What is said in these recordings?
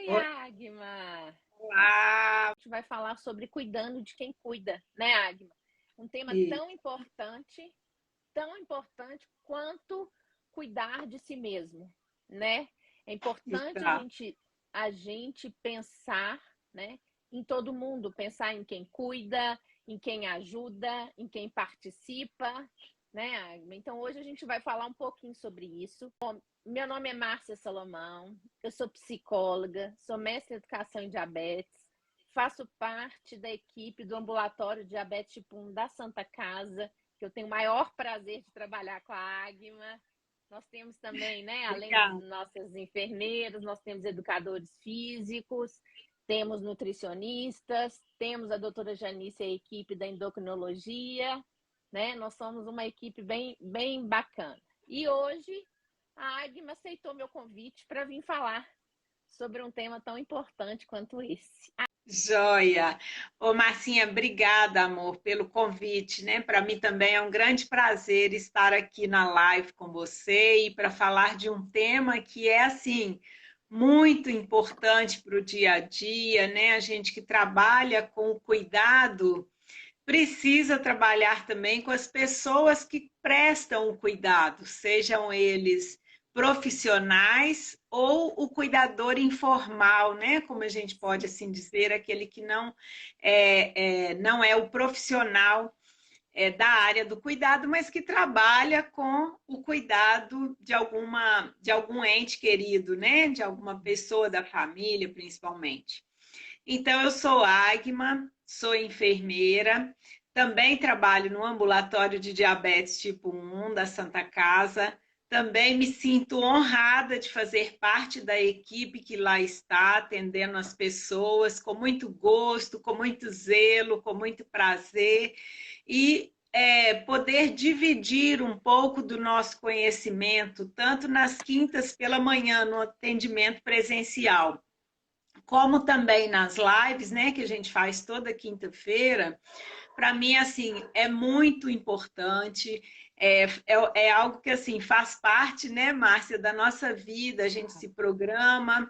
Oi, Oi, Agma! olá! A gente vai falar sobre cuidando de quem cuida, né, Agma? Um tema E- tão importante quanto cuidar de si mesmo, né? É importante a Está. gente, a gente pensar, né, em todo mundo, pensar em quem cuida, em quem ajuda, em quem participa, né, Agma? Então hoje a gente vai falar um pouquinho sobre isso. Meu nome é Márcia Salomão, eu sou psicóloga, sou mestre em educação em diabetes, faço parte da equipe do ambulatório diabetes tipo 1 da Santa Casa, que eu tenho o maior prazer de trabalhar com a Agma. Nós temos também, né, além das Obrigada. nossas enfermeiras, nós temos educadores físicos, temos nutricionistas, temos a doutora Janice e a equipe da endocrinologia, né? Nós somos uma equipe bem bacana. E hoje a Agma aceitou meu convite para vir falar sobre um tema tão importante quanto esse. Joia! Ô, Marcinha, obrigada, amor, pelo convite, né? Para mim também é um grande prazer estar aqui na live com você e para falar de um tema que é, assim, muito importante para o dia a dia, né? A gente que trabalha com o cuidado precisa trabalhar também com as pessoas que prestam o cuidado, sejam eles profissionais ou o cuidador informal, né? Como a gente pode assim dizer, aquele que não é o profissional da área do cuidado, mas que trabalha com o cuidado de algum ente querido, né? De alguma pessoa da família, principalmente. Então, eu sou Agma, sou enfermeira, também trabalho no ambulatório de diabetes tipo 1 da Santa Casa. Também me sinto honrada de fazer parte da equipe que lá está, atendendo as pessoas com muito gosto, com muito zelo, com muito prazer. E poder dividir um pouco do nosso conhecimento, tanto nas quintas pela manhã, no atendimento presencial, como também nas lives, né, que a gente faz toda quinta-feira. Para mim, assim, é muito importante, é algo que, assim, faz parte, né, Márcia, da nossa vida, a gente se programa,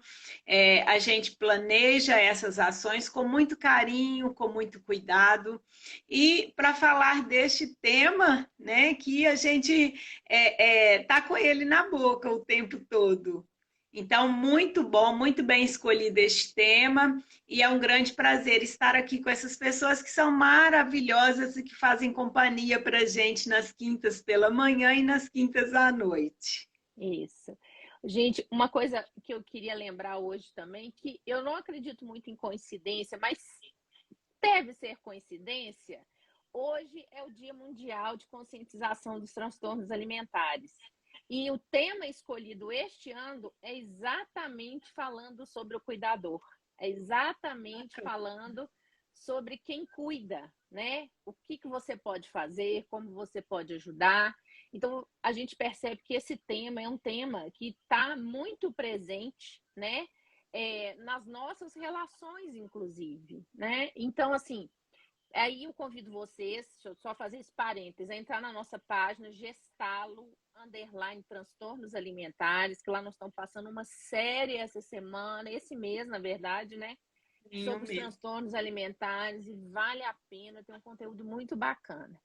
a gente planeja essas ações com muito carinho, com muito cuidado, e para falar deste tema, né, que a gente tá com ele na boca o tempo todo. Então, muito bom, muito bem escolhido este tema, e é um grande prazer estar aqui com essas pessoas que são maravilhosas e que fazem companhia para a gente nas quintas pela manhã e nas quintas à noite. Isso. Gente, uma coisa que eu queria lembrar hoje também, que eu não acredito muito em coincidência, mas deve ser coincidência. Hoje é o Dia Mundial de Conscientização dos Transtornos Alimentares. E o tema escolhido este ano é exatamente falando sobre o cuidador. É exatamente falando sobre quem cuida, né? O que você pode fazer, como você pode ajudar. Então, a gente percebe que esse tema é um tema que está muito presente, né? Nas nossas relações, inclusive, né? Então, assim, aí eu convido vocês, deixa eu só fazer esse parênteses, a entrar na nossa página Gestalo, transtornos alimentares, que lá nós estamos passando uma série essa semana, esse mês, na verdade, né? Eu Sobre os mesmo. transtornos alimentares e vale a pena, tem um conteúdo muito bacana.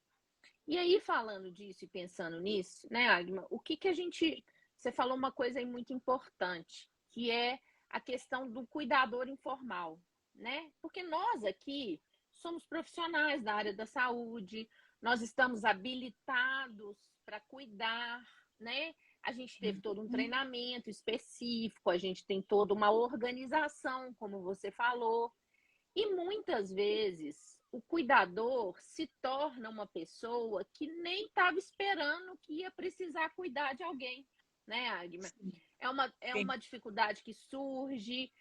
E aí, falando disso e pensando nisso, né, Agma, o que a gente. Você falou uma coisa aí muito importante, que é a questão do cuidador informal, né? Porque nós aqui somos profissionais da área da saúde, nós estamos habilitados para cuidar, né? A gente teve todo um treinamento específico, a gente tem toda uma organização, como você falou, e muitas vezes o cuidador se torna uma pessoa que nem estava esperando que ia precisar cuidar de alguém, né, Agma? É Sim. uma dificuldade que surge,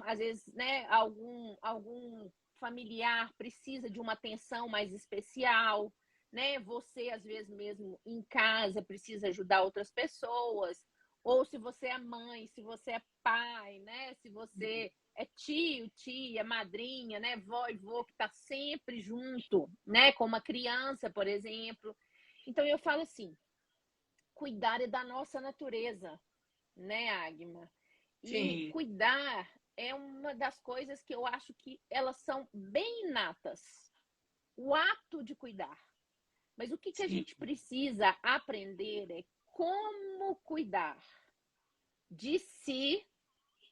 às vezes, né, algum familiar precisa de uma atenção mais especial, né? Você, às vezes, mesmo em casa, precisa ajudar outras pessoas, ou se você é mãe, se você é pai, né? Se você é tio, tia, madrinha, né, vó e vô que está sempre junto, né, com uma criança, por exemplo. Então eu falo assim, cuidar é da nossa natureza, né, Agma? E Sim. cuidar é uma das coisas que eu acho que elas são bem inatas. O ato de cuidar. Mas o que a Sim. gente precisa aprender é como cuidar de si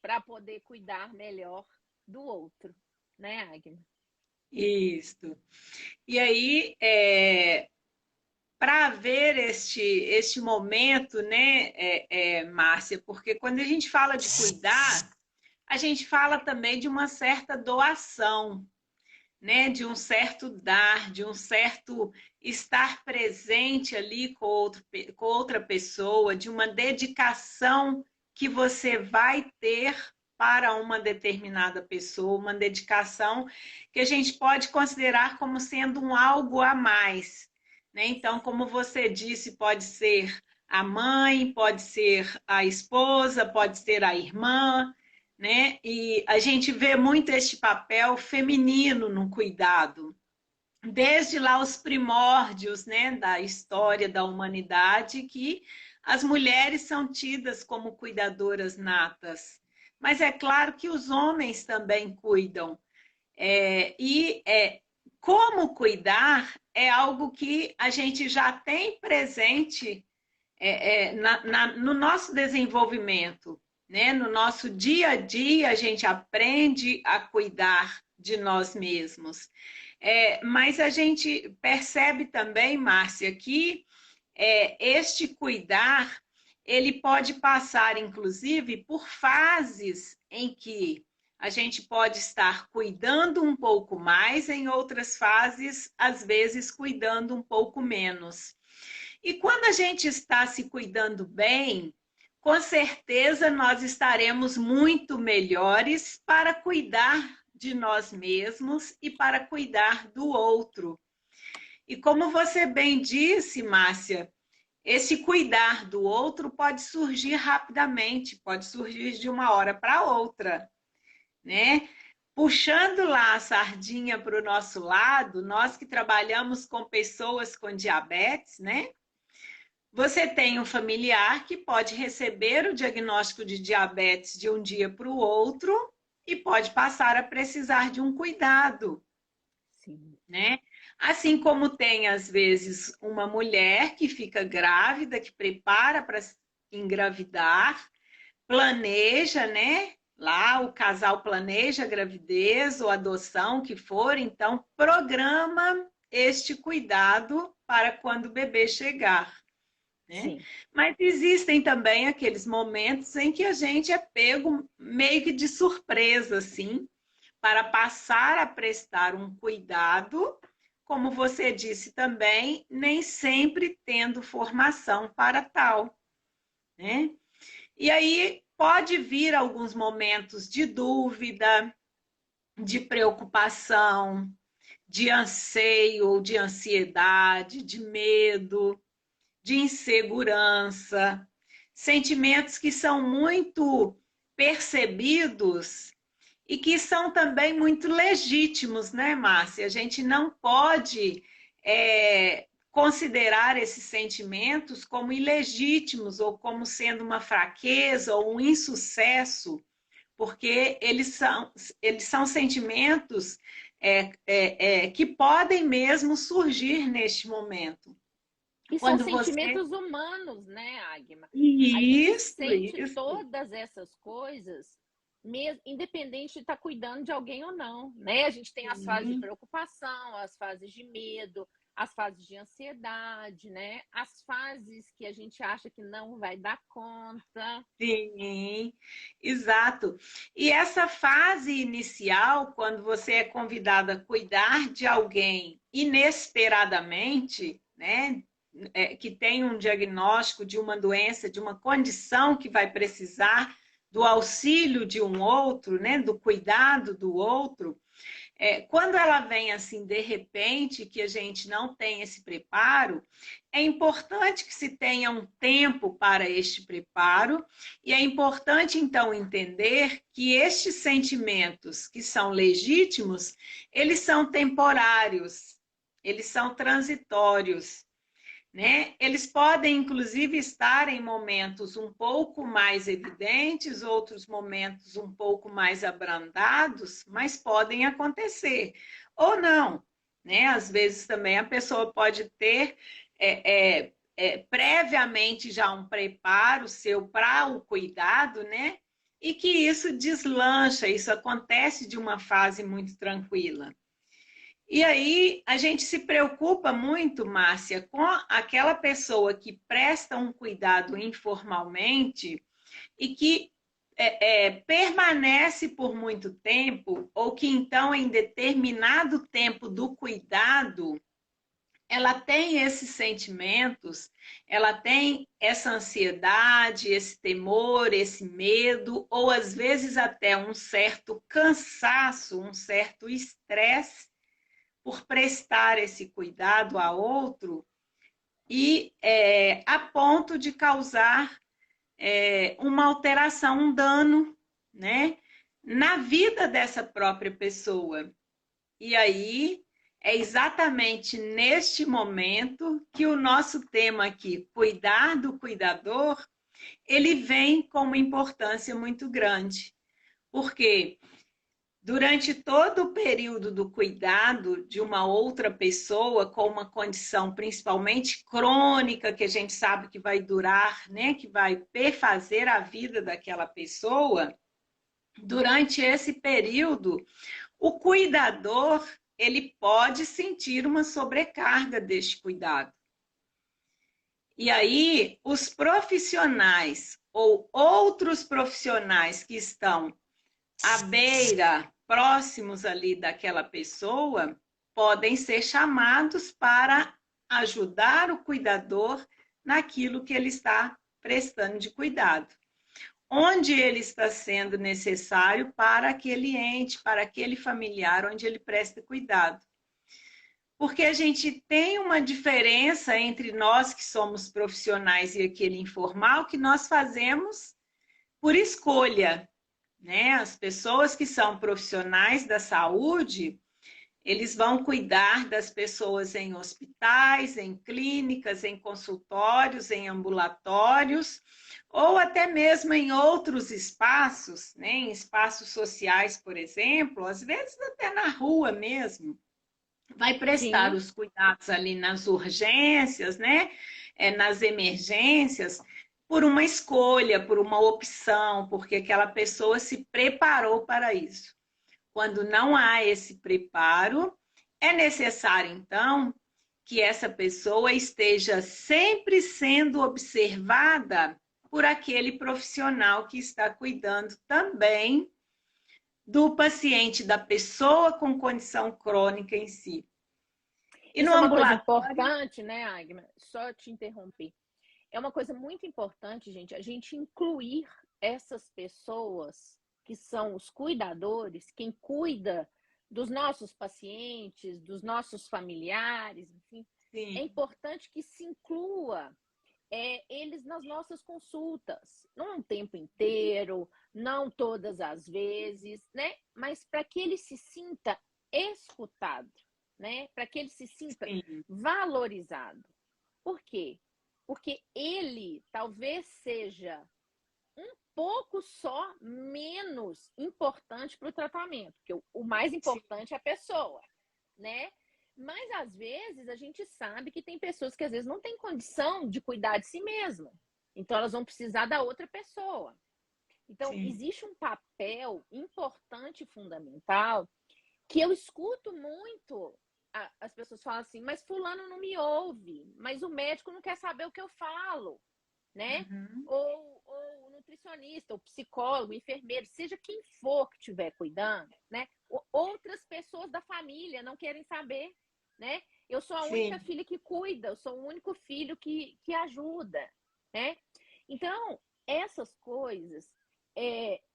para poder cuidar melhor do outro, né, Agnes? Isso. E aí, para ver este momento, né, Márcia, porque quando a gente fala de cuidar, a gente fala também de uma certa doação, né, de um certo dar, de um certo estar presente ali com outra pessoa, de uma dedicação que você vai ter para uma determinada pessoa, uma dedicação que a gente pode considerar como sendo um algo a mais, né? Então, como você disse, pode ser a mãe, pode ser a esposa, pode ser a irmã, né? E a gente vê muito este papel feminino no cuidado, desde lá os primórdios, né, da história da humanidade, que as mulheres são tidas como cuidadoras natas. Mas é claro que os homens também cuidam. Como cuidar é algo que a gente já tem presente no nosso desenvolvimento, né? No nosso dia a dia, a gente aprende a cuidar de nós mesmos. Mas a gente percebe também, Márcia, que este cuidar ele pode passar, inclusive, por fases em que a gente pode estar cuidando um pouco mais, em outras fases, às vezes, cuidando um pouco menos. E quando a gente está se cuidando bem, com certeza nós estaremos muito melhores para cuidar de nós mesmos e para cuidar do outro. E como você bem disse, Márcia, esse cuidar do outro pode surgir rapidamente, pode surgir de uma hora para outra, né? Puxando lá a sardinha para o nosso lado, nós que trabalhamos com pessoas com diabetes, né? Você tem um familiar que pode receber o diagnóstico de diabetes de um dia para o outro e pode passar a precisar de um cuidado, Sim. né? Assim como tem, às vezes, uma mulher que fica grávida, que prepara para engravidar, planeja, né? Lá o casal planeja a gravidez ou adoção, que for, então programa este cuidado para quando o bebê chegar. Né? Sim. Mas existem também aqueles momentos em que a gente é pego meio que de surpresa, assim, para passar a prestar um cuidado, como você disse também, nem sempre tendo formação para tal, né? E aí pode vir alguns momentos de dúvida, de preocupação, de anseio ou de ansiedade, de medo, de insegurança, sentimentos que são muito percebidos e que são também muito legítimos, né, Márcia? A gente não pode considerar esses sentimentos como ilegítimos ou como sendo uma fraqueza ou um insucesso, porque eles são sentimentos que podem mesmo surgir neste momento. E são Quando você. sentimentos humanos, né, Agma? A gente Isso, sente isso. todas essas coisas, mesmo, independente de estar cuidando de alguém ou não, né? A gente tem as fases de Sim, preocupação, as fases de medo, as fases de ansiedade, né? As fases que a gente acha que não vai dar conta. sim, exato. E essa fase inicial, quando você é convidado a cuidar de alguém inesperadamente, né? Que tem um diagnóstico de uma doença, de uma condição que vai precisar do auxílio de um outro, né? Do cuidado do outro. Quando ela vem assim de repente, que a gente não tem esse preparo, é importante que se tenha um tempo para este preparo, e é importante então entender que estes sentimentos que são legítimos, eles são temporários, eles são transitórios. né? Eles podem, inclusive, estar em momentos um pouco mais evidentes, outros momentos um pouco mais abrandados, mas podem acontecer. Ou não, né? Às vezes também a pessoa pode ter previamente já um preparo seu para o cuidado, né? E que isso deslancha, isso acontece de uma fase muito tranquila. E aí a gente se preocupa muito, Márcia, com aquela pessoa que presta um cuidado informalmente e que permanece por muito tempo, ou que então, em determinado tempo do cuidado, ela tem esses sentimentos, ela tem essa ansiedade, esse temor, esse medo, ou às vezes até um certo cansaço, um certo estresse por prestar esse cuidado a outro e a ponto de causar uma alteração, um dano, né, na vida dessa própria pessoa. E aí é exatamente neste momento que o nosso tema aqui, cuidar do cuidador, ele vem com uma importância muito grande. Porque durante todo o período do cuidado de uma outra pessoa com uma condição principalmente crônica, que a gente sabe que vai durar, né, que vai perfazer a vida daquela pessoa, durante esse período, o cuidador, ele pode sentir uma sobrecarga deste cuidado. E aí, os profissionais ou outros profissionais que estão à beira, próximos ali daquela pessoa, podem ser chamados para ajudar o cuidador naquilo que ele está prestando de cuidado. Onde ele está sendo necessário para aquele ente, para aquele familiar onde ele presta cuidado. Porque a gente tem uma diferença entre nós que somos profissionais e aquele informal que nós fazemos por escolha, né? As pessoas que são profissionais da saúde, eles vão cuidar das pessoas em hospitais, em clínicas, em consultórios, em ambulatórios, ou até mesmo em outros espaços, né? Em espaços sociais, por exemplo, às vezes até na rua mesmo. Vai prestar Sim. os cuidados ali nas urgências, né? Nas emergências, por uma escolha, por uma opção, porque aquela pessoa se preparou para isso. Quando não há esse preparo, é necessário, então, que essa pessoa esteja sempre sendo observada por aquele profissional que está cuidando também do paciente, da pessoa com condição crônica em si. E no Isso é uma coisa ambulatório, importante, né, Agma? Só te interromper. É uma coisa muito importante, gente, a gente incluir essas pessoas que são os cuidadores, quem cuida dos nossos pacientes, dos nossos familiares, enfim. É sim, importante que se inclua eles nas nossas consultas, não um tempo inteiro, não todas as vezes, né? Mas para que ele se sinta escutado, né? Para que ele se sinta sim, valorizado. Por quê? Porque ele talvez seja um pouco só menos importante para o tratamento, porque o mais sim, importante é a pessoa, né? Mas às vezes a gente sabe que tem pessoas que às vezes não têm condição de cuidar de si mesma. Então elas vão precisar da outra pessoa. Então sim, existe um papel importante e fundamental que eu escuto muito. As pessoas falam assim, mas fulano não me ouve, mas o médico não quer saber o que eu falo, né? uhum, Ou o nutricionista, o psicólogo, o enfermeiro, seja quem for que estiver cuidando, né? Outras pessoas da família não querem saber, né? Eu sou a única sim, filha que cuida, eu sou o único filho que ajuda, né? Então, essas coisas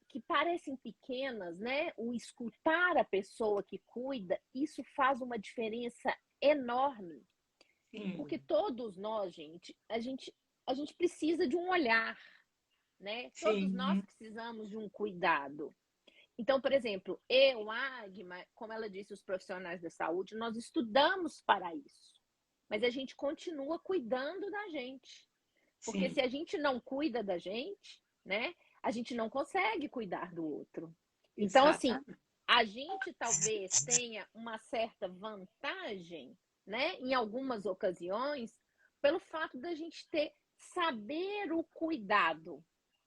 que parecem pequenas, né? O escutar a pessoa que cuida, isso faz uma diferença enorme. Porque sim, todos nós, gente, a gente precisa de um olhar, né? Todos nós sim, precisamos de um cuidado. Então, por exemplo, eu, a Agma, como ela disse, os profissionais da saúde, nós estudamos para isso, mas a gente continua cuidando da gente. Porque Sim, se a gente não cuida da gente, né, a gente não consegue cuidar do outro. Então, assim, exatamente. a gente talvez tenha uma certa vantagem, né, em algumas ocasiões, pelo fato da gente saber o cuidado.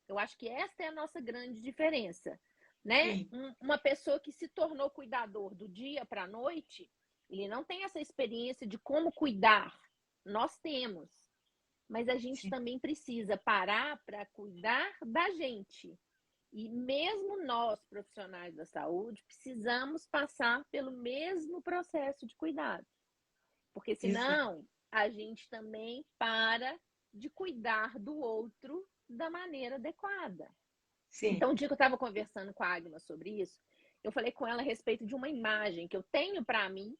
Eu acho que essa é a nossa grande diferença, né? Sim, Uma pessoa que se tornou cuidador do dia para a noite, ele não tem essa experiência de como cuidar. Nós temos, mas a gente sim, também precisa parar para cuidar da gente. E mesmo nós, profissionais da saúde, precisamos passar pelo mesmo processo de cuidado. Porque exato. senão a gente também para de cuidar do outro da maneira adequada. Então, Sim, um dia que eu estava conversando com a Agma sobre isso, eu falei com ela a respeito de uma imagem que eu tenho para mim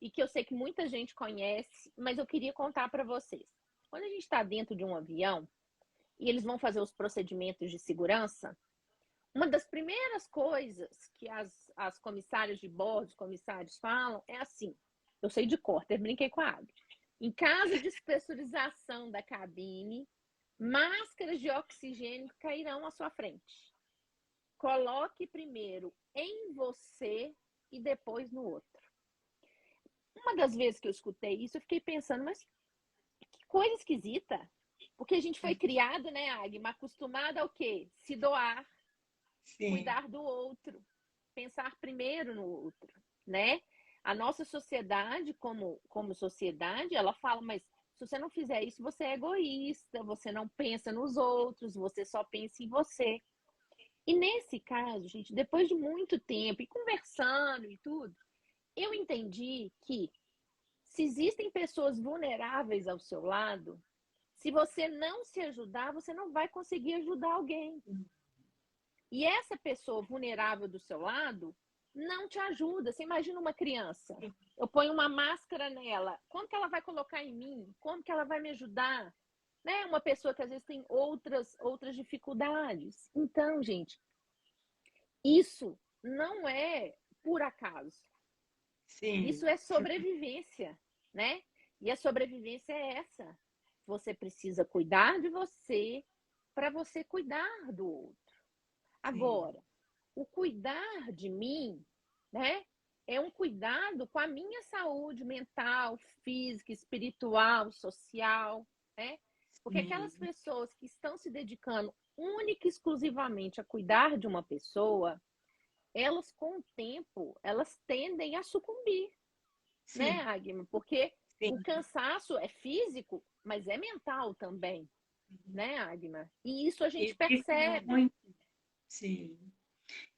e que eu sei que muita gente conhece, mas eu queria contar para vocês. Quando a gente está dentro de um avião e eles vão fazer os procedimentos de segurança, uma das primeiras coisas que as comissárias de bordo, os comissários falam é assim, eu sei de cor, até brinquei com a água. Em caso de despressurização da cabine, máscaras de oxigênio cairão à sua frente. Coloque primeiro em você e depois no outro. Uma das vezes que eu escutei isso, eu fiquei pensando, mas que coisa esquisita. Porque a gente foi criado, né, Agma, acostumada ao quê? Se doar, sim, cuidar do outro, pensar primeiro no outro, né? A nossa sociedade, como sociedade, ela fala, mas se você não fizer isso, você é egoísta, você não pensa nos outros, você só pensa em você. E nesse caso, gente, depois de muito tempo e conversando e tudo, eu entendi que se existem pessoas vulneráveis ao seu lado, se você não se ajudar, você não vai conseguir ajudar alguém. E essa pessoa vulnerável do seu lado não te ajuda. Você imagina uma criança. Eu ponho uma máscara nela. Como que ela vai colocar em mim? Como que ela vai me ajudar? Né? Uma pessoa que às vezes tem outras dificuldades. Então, gente, isso não é por acaso. sim, Isso é sobrevivência, né? E a sobrevivência é essa. Você precisa cuidar de você para você cuidar do outro. sim, Agora, o cuidar de mim, né? É um cuidado com a minha saúde mental, física, espiritual, social, né? Porque aquelas sim, pessoas que estão se dedicando única e exclusivamente a cuidar de uma pessoa, elas com o tempo, elas tendem a sucumbir, né, sim, Agma? Porque o sim. cansaço é físico, mas é mental também, né, Agma? E isso a gente Existe percebe. muito, sim.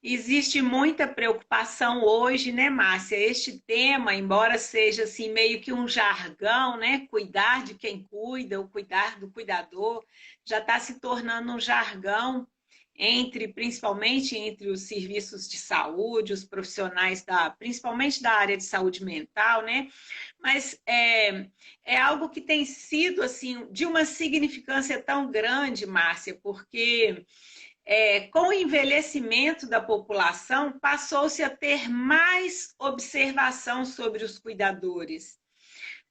Existe muita preocupação hoje, né, Márcia? Este tema, embora seja assim meio que um jargão, né? Cuidar de quem cuida, ou cuidar do cuidador, já está se tornando um jargão principalmente entre os serviços de saúde, os profissionais principalmente da área de saúde mental, né? Mas é algo que tem sido assim de uma significância tão grande, Márcia, porque com o envelhecimento da população, passou-se a ter mais observação sobre os cuidadores,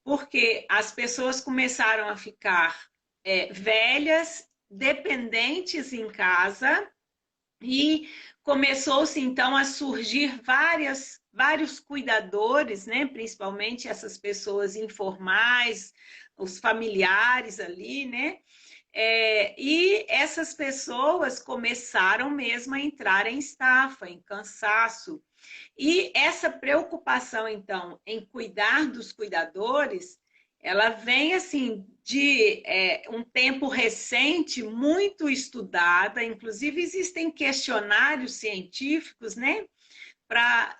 porque as pessoas começaram a ficar velhas, dependentes em casa, e começou-se então a surgir vários cuidadores, né? Principalmente essas pessoas informais, os familiares ali, né? E essas pessoas começaram mesmo a entrar em estafa, em cansaço. E essa preocupação, então, em cuidar dos cuidadores, ela vem assim de um tempo recente, muito estudada, inclusive existem questionários científicos, né, para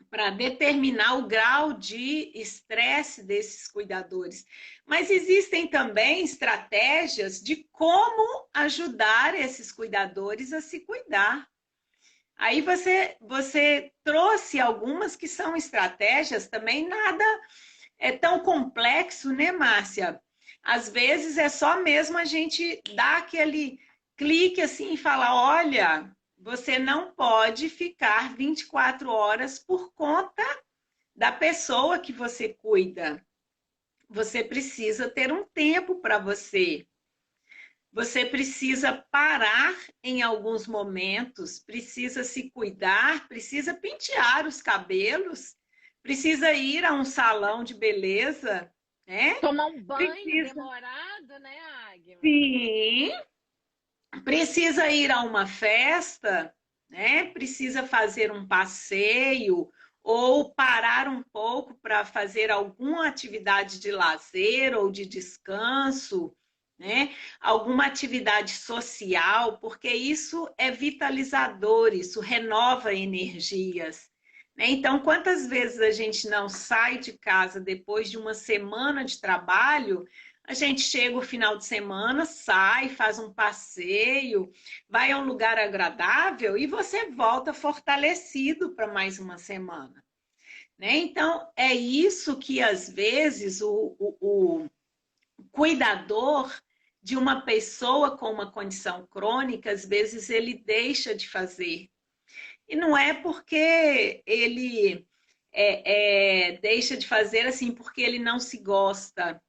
para determinar o grau de estresse desses cuidadores. Mas existem também estratégias de como ajudar esses cuidadores a se cuidar. Aí você trouxe algumas que são estratégias também, nada é tão complexo, né, Márcia? Às vezes é só mesmo a gente dar aquele clique assim e falar: olha, você não pode ficar 24 horas por conta da pessoa que você cuida. você precisa ter um tempo para você. Você precisa parar em alguns momentos, precisa se cuidar, precisa pentear os cabelos, precisa ir a um salão de beleza, né? Tomar um banho Precisa, demorado, né, Agma? sim, precisa ir a uma festa, né? Precisa fazer um passeio ou parar um pouco para fazer alguma atividade de lazer ou de descanso, né? Alguma atividade social, porque isso é vitalizador, isso renova energias. Né? Então, quantas vezes a gente não sai de casa depois de uma semana de trabalho, a gente chega o final de semana, sai, faz um passeio, vai a um lugar agradável e você volta fortalecido para mais uma semana. Né? Então, é isso que às vezes o cuidador de uma pessoa com uma condição crônica, às vezes ele deixa de fazer. E não é porque ele deixa de fazer assim porque ele não se gosta.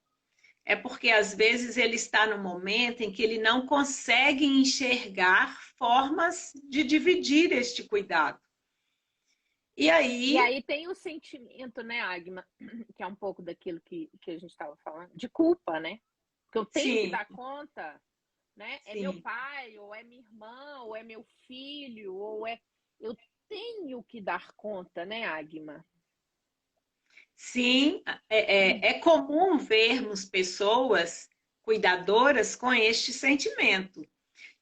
É porque às vezes ele está no momento em que ele não consegue enxergar formas de dividir este cuidado. E E aí, aí tem o sentimento, né, Agma, que é um pouco daquilo que a gente estava falando, de culpa, né? Que eu tenho que sim, dar conta, né? É meu sim, pai, ou é minha irmã, ou é meu filho, ou é. Eu tenho que dar conta, né, Agma? sim, é comum vermos pessoas cuidadoras com este sentimento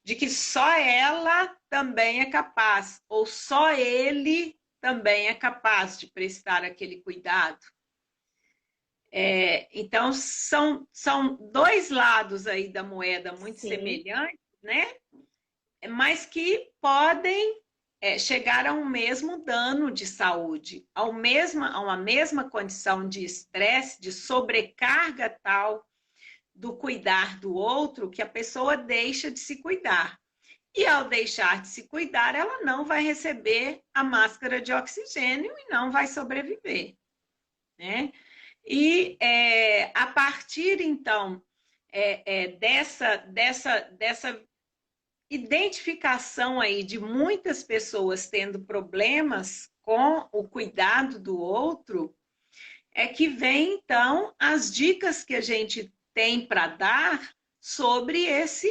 de que só ela também é capaz, ou só ele também é capaz de prestar aquele cuidado. Então, são dois lados aí da moeda muito Sim. semelhantes, né? Mas que podem chegar a um mesmo dano de saúde, a uma mesma condição de estresse, de sobrecarga tal do cuidar do outro, que a pessoa deixa de se cuidar. E ao deixar de se cuidar, ela não vai receber a máscara de oxigênio e não vai sobreviver. Né? E a partir, então, dessa identificação aí de muitas pessoas tendo problemas com o cuidado do outro, é que vem, então, as dicas que a gente tem para dar sobre esse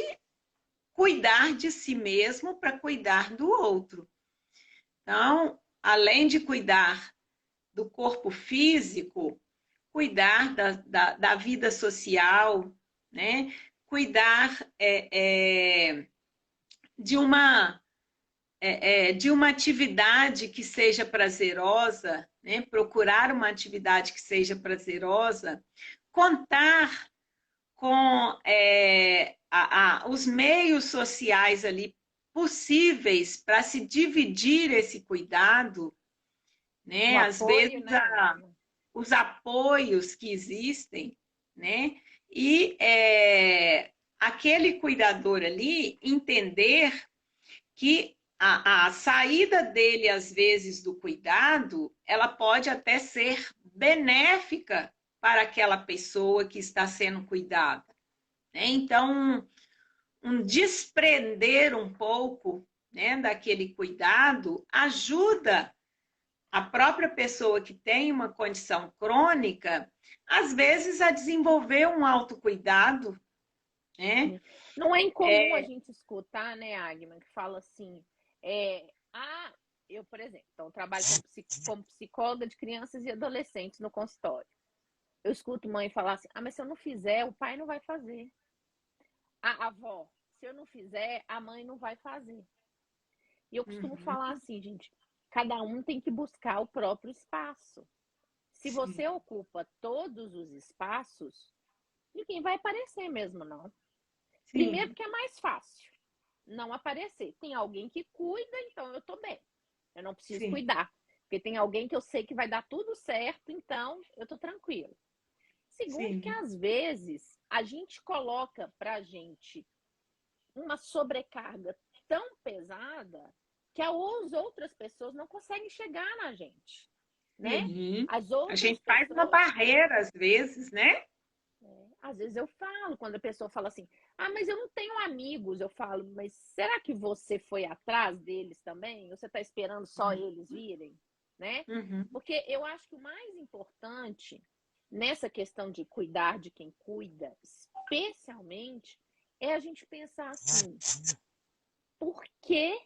cuidar de si mesmo para cuidar do outro. Então, além de cuidar do corpo físico, cuidar da vida social, né? Cuidar de de uma atividade que seja prazerosa, né? Procurar uma atividade que seja prazerosa, contar com os meios sociais ali possíveis para se dividir esse cuidado, O né? Às apoio, vezes né, Agma? os apoios que existem, né? E aquele cuidador ali entender que a saída dele, às vezes, do cuidado, ela pode até ser benéfica para aquela pessoa que está sendo cuidada. Né? Então, um desprender um pouco, né, daquele cuidado ajuda a própria pessoa que tem uma condição crônica, às vezes, a desenvolver um autocuidado, né? Não é incomum a gente escutar, né, Agma, que fala assim, eu, por exemplo, então, trabalho como psicóloga de crianças e adolescentes no consultório. Eu escuto mãe falar assim, mas se eu não fizer, o pai não vai fazer. A avó, se eu não fizer, a mãe não vai fazer. E eu costumo Uhum, falar assim, gente, cada um tem que buscar o próprio espaço. Se sim, você ocupa todos os espaços, ninguém vai aparecer mesmo, não. Primeiro sim, porque é mais fácil não aparecer. Tem alguém que cuida, então eu tô bem. Eu não preciso sim, cuidar. Porque tem alguém que eu sei que vai dar tudo certo, então eu tô tranquilo. Segundo, que sim. às vezes a gente coloca pra gente uma sobrecarga tão pesada que as outras pessoas não conseguem chegar na gente, né? Uhum. As A outras gente faz uma pessoas barreira às vezes, né? Às vezes eu falo, quando a pessoa fala assim, ah, mas eu não tenho amigos, eu falo, mas será que você foi atrás deles também? Ou você está esperando só eles virem, né? Uhum. Porque eu acho que o mais importante nessa questão de cuidar de quem cuida, especialmente, é a gente pensar assim, por que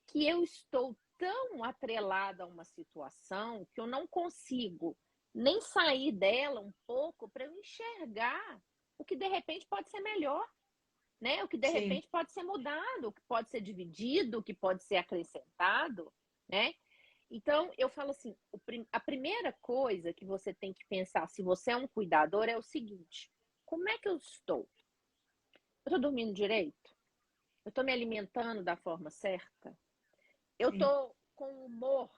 que eu estou tão atrelada a uma situação que eu não consigo nem sair dela um pouco para eu enxergar o que de repente pode ser melhor, né? O que de Sim. repente pode ser mudado, o que pode ser dividido, o que pode ser acrescentado, né? Então, eu falo assim, a primeira coisa que você tem que pensar, se você é um cuidador, é o seguinte: como é que eu estou? Eu estou dormindo direito? Eu estou me alimentando da forma certa? Eu Sim. estou com humor?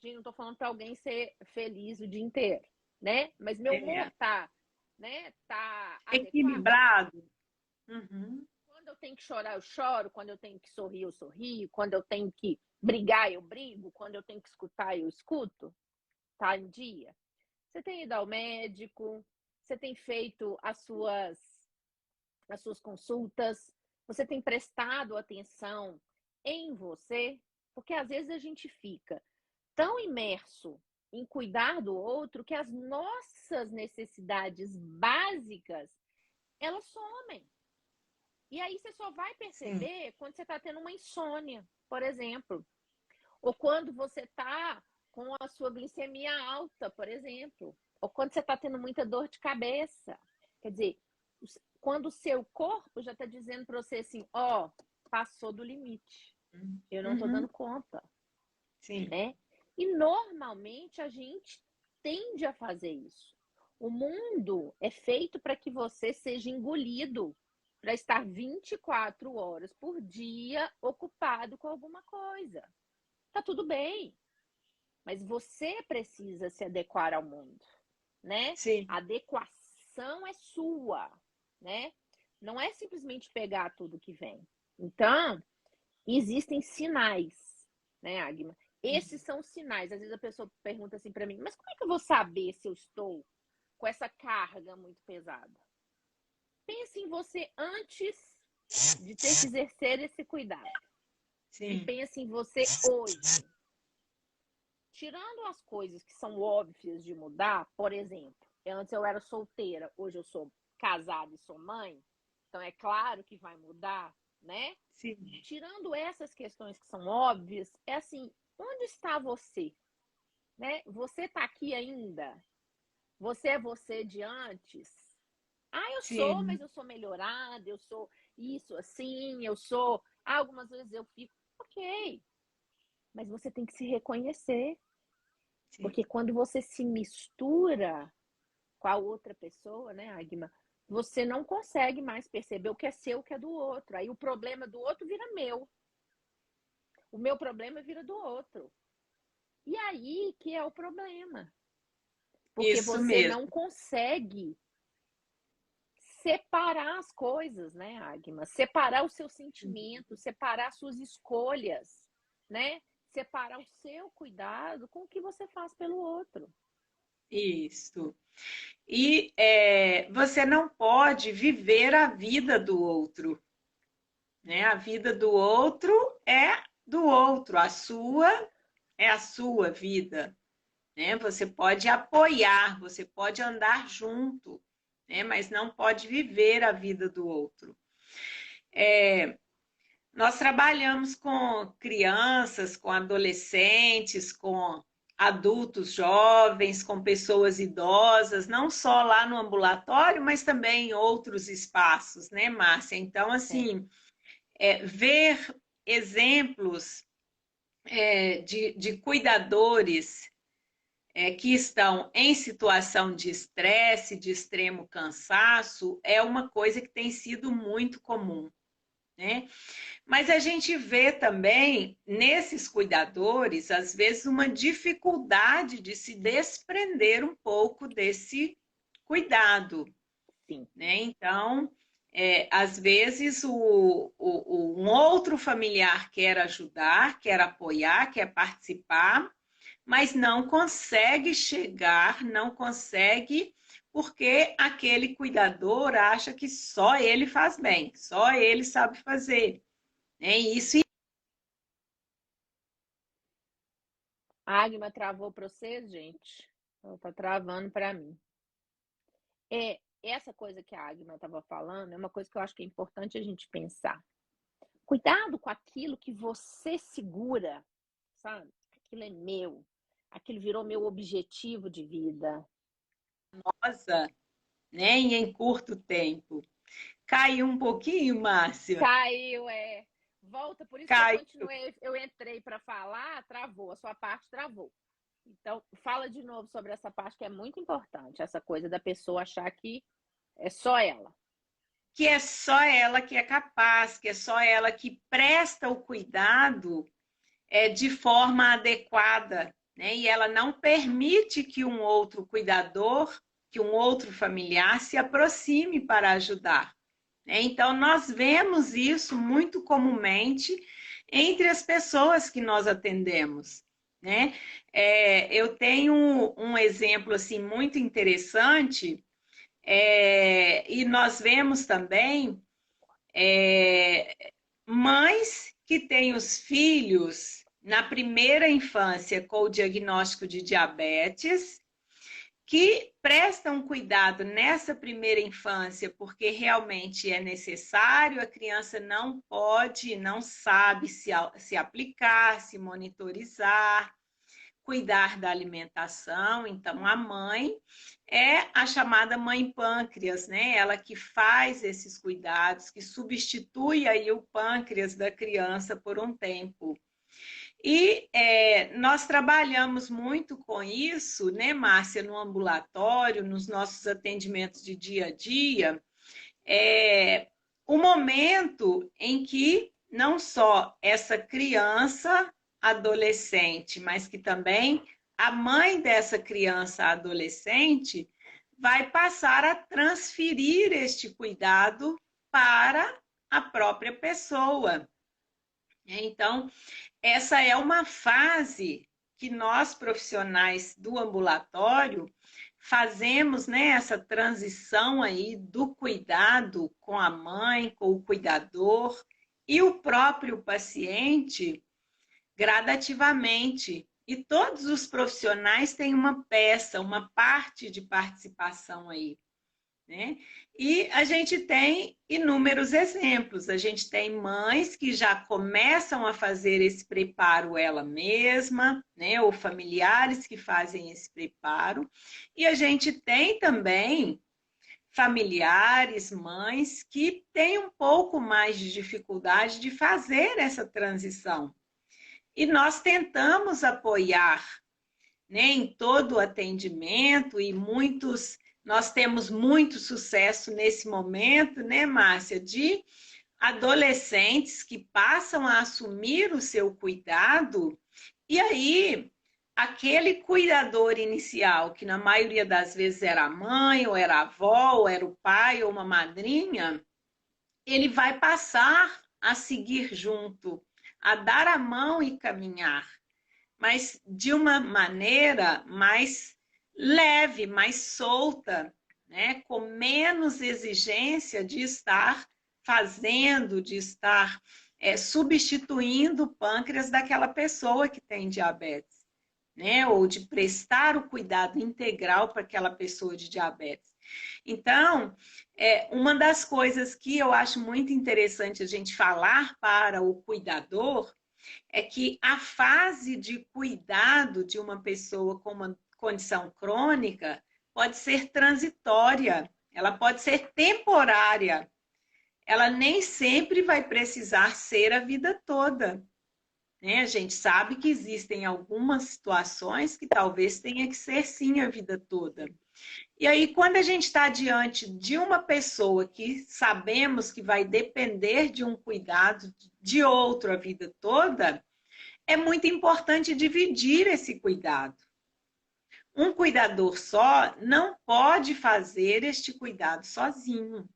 Gente, não estou falando para alguém ser feliz o dia inteiro, né? Mas meu humor É. tá, né? Tá adequado. Equilibrado. Uhum. Quando eu tenho que chorar, eu choro. Quando eu tenho que sorrir, eu sorrio. Quando eu tenho que brigar, eu brigo. Quando eu tenho que escutar, eu escuto. Tá em dia? Você tem ido ao médico? Você tem feito as suas consultas? Você tem prestado atenção em você? Porque às vezes a gente fica tão imerso em cuidar do outro que as nossas necessidades básicas, elas somem. E aí você só vai Sim. perceber quando você está tendo uma insônia, por exemplo. Ou quando você está com a sua glicemia alta, por exemplo. Ou quando você está tendo muita dor de cabeça. Quer dizer, quando o seu corpo já está dizendo para você assim, ó, passou do limite. Eu não estou Uhum. dando conta, Sim. né? E normalmente a gente tende a fazer isso. O mundo é feito para que você seja engolido, para estar 24 horas por dia ocupado com alguma coisa. Tá tudo bem, mas você precisa se adequar ao mundo, né? Sim. A adequação é sua, né? Não é simplesmente pegar tudo que vem. Então, existem sinais, né, Agma? Esses são os sinais. Às vezes a pessoa pergunta assim para mim, mas como é que eu vou saber se eu estou com essa carga muito pesada? Pense em você antes de ter que exercer esse cuidado. E Sim. pense em você hoje. Tirando as coisas que são óbvias de mudar, por exemplo, antes eu era solteira, hoje eu sou casada e sou mãe, então é claro que vai mudar, né? Sim. Tirando essas questões que são óbvias, é assim, onde está você? Né? Você está aqui ainda? Você é você de antes? Ah, eu sou, Sim. mas eu sou melhorada, eu sou isso assim, eu sou. Ah, algumas vezes eu fico, ok, mas você tem que se reconhecer, Sim. porque quando você se mistura com a outra pessoa, né, Agma, você não consegue mais perceber o que é seu, o que é do outro. Aí o problema do outro vira meu. O meu problema vira do outro. E aí que é o problema. Porque Isso você não mesmo. consegue separar as coisas, né, Agma? Separar o seu sentimento, separar as suas escolhas, né? Separar o seu cuidado com o que você faz pelo outro. Isso. E você não pode viver a vida do outro, né? A vida do outro é do outro, a sua é a sua vida, né? Você pode apoiar, você pode andar junto, né? Mas não pode viver a vida do outro. Nós trabalhamos com crianças, com adolescentes, com adultos jovens, com pessoas idosas, não só lá no ambulatório, mas também em outros espaços, né, Márcia? Então, É, assim, ver exemplos de cuidadores que estão em situação de estresse, de extremo cansaço, é uma coisa que tem sido muito comum, né? Mas a gente vê também nesses cuidadores, às vezes, uma dificuldade de se desprender um pouco desse cuidado, sim. né? Então, às vezes, um outro familiar quer ajudar, quer apoiar, quer participar, mas não consegue chegar, não consegue porque aquele cuidador acha que só ele faz bem, só ele sabe fazer. Né? E isso A Agma travou para vocês, gente? Ela tá travando para mim. Essa coisa que a Agma estava falando é uma coisa que eu acho que é importante a gente pensar. Cuidado com aquilo que você segura, sabe? Aquilo é meu. Aquilo virou meu objetivo de vida. nossa, né? E em curto tempo. Caiu um pouquinho, Márcia. Caiu, Volta, por isso que eu Caiu. continuei, eu entrei para falar, travou, a sua parte travou. Então, fala de novo sobre essa parte que é muito importante, essa coisa da pessoa achar que é só ela. Que é só ela que é capaz, que é só ela que presta o cuidado de forma adequada, né? E ela não permite que um outro cuidador, que um outro familiar se aproxime para ajudar. Né? Então, nós vemos isso muito comumente entre as pessoas que nós atendemos. Né? Eu tenho um exemplo assim muito interessante, e nós vemos também mães que têm os filhos na primeira infância com o diagnóstico de diabetes, que prestam cuidado nessa primeira infância, porque realmente é necessário, a criança não pode, não sabe se aplicar, se monitorizar, cuidar da alimentação. Então, a mãe é a chamada mãe pâncreas, né? Ela que faz esses cuidados, que substitui aí o pâncreas da criança por um tempo. E nós trabalhamos muito com isso, né, Márcia, no ambulatório, nos nossos atendimentos de dia a dia, o momento em que não só essa criança, adolescente, mas que também a mãe dessa criança adolescente vai passar a transferir este cuidado para a própria pessoa. Então, essa é uma fase que nós, profissionais do ambulatório, fazemos, né, essa transição aí do cuidado com a mãe, com o cuidador e o próprio paciente gradativamente. E todos os profissionais têm uma peça, uma parte de participação aí. Né? E a gente tem inúmeros exemplos. A gente tem mães que já começam a fazer esse preparo ela mesma, né? Ou familiares que fazem esse preparo. E a gente tem também familiares, mães, que têm um pouco mais de dificuldade de fazer essa transição. E nós tentamos apoiar, né, em todo o atendimento e nós temos muito sucesso nesse momento, né, Márcia, de adolescentes que passam a assumir o seu cuidado e aí aquele cuidador inicial, que na maioria das vezes era a mãe, ou era a avó, ou era o pai, ou uma madrinha, ele vai passar a seguir junto, a dar a mão e caminhar, mas de uma maneira mais leve, mais solta, né? Com menos exigência de estar fazendo, de estar substituindo o pâncreas daquela pessoa que tem diabetes, né? Ou de prestar o cuidado integral para aquela pessoa de diabetes. Então, uma das coisas que eu acho muito interessante a gente falar para o cuidador é que a fase de cuidado de uma pessoa com uma condição crônica pode ser transitória, ela pode ser temporária, ela nem sempre vai precisar ser a vida toda. Né? A gente sabe que existem algumas situações que talvez tenha que ser sim a vida toda. E aí, quando a gente está diante de uma pessoa que sabemos que vai depender de um cuidado de outro a vida toda, é muito importante dividir esse cuidado. Um cuidador só não pode fazer este cuidado sozinho.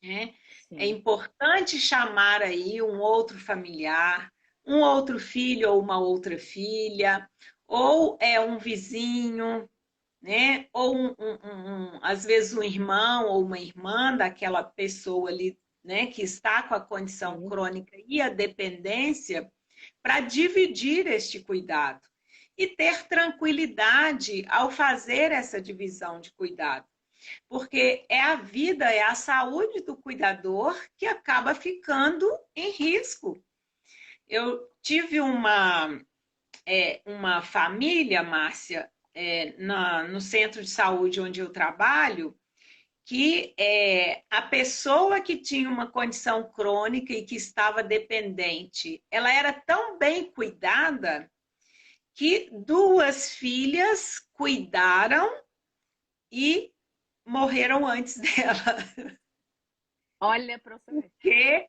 Né? É importante chamar aí um outro familiar, um outro filho ou uma outra filha, ou um vizinho, né? Ou às vezes um irmão ou uma irmã daquela pessoa ali, né, que está com a condição Sim. crônica e a dependência, para dividir este cuidado e ter tranquilidade ao fazer essa divisão de cuidado. Porque é a vida, é a saúde do cuidador que acaba ficando em risco. Eu tive uma família, Márcia, no centro de saúde onde eu trabalho, que a pessoa que tinha uma condição crônica e que estava dependente, ela era tão bem cuidada que duas filhas cuidaram e morreram antes dela. Olha para você ver. Porque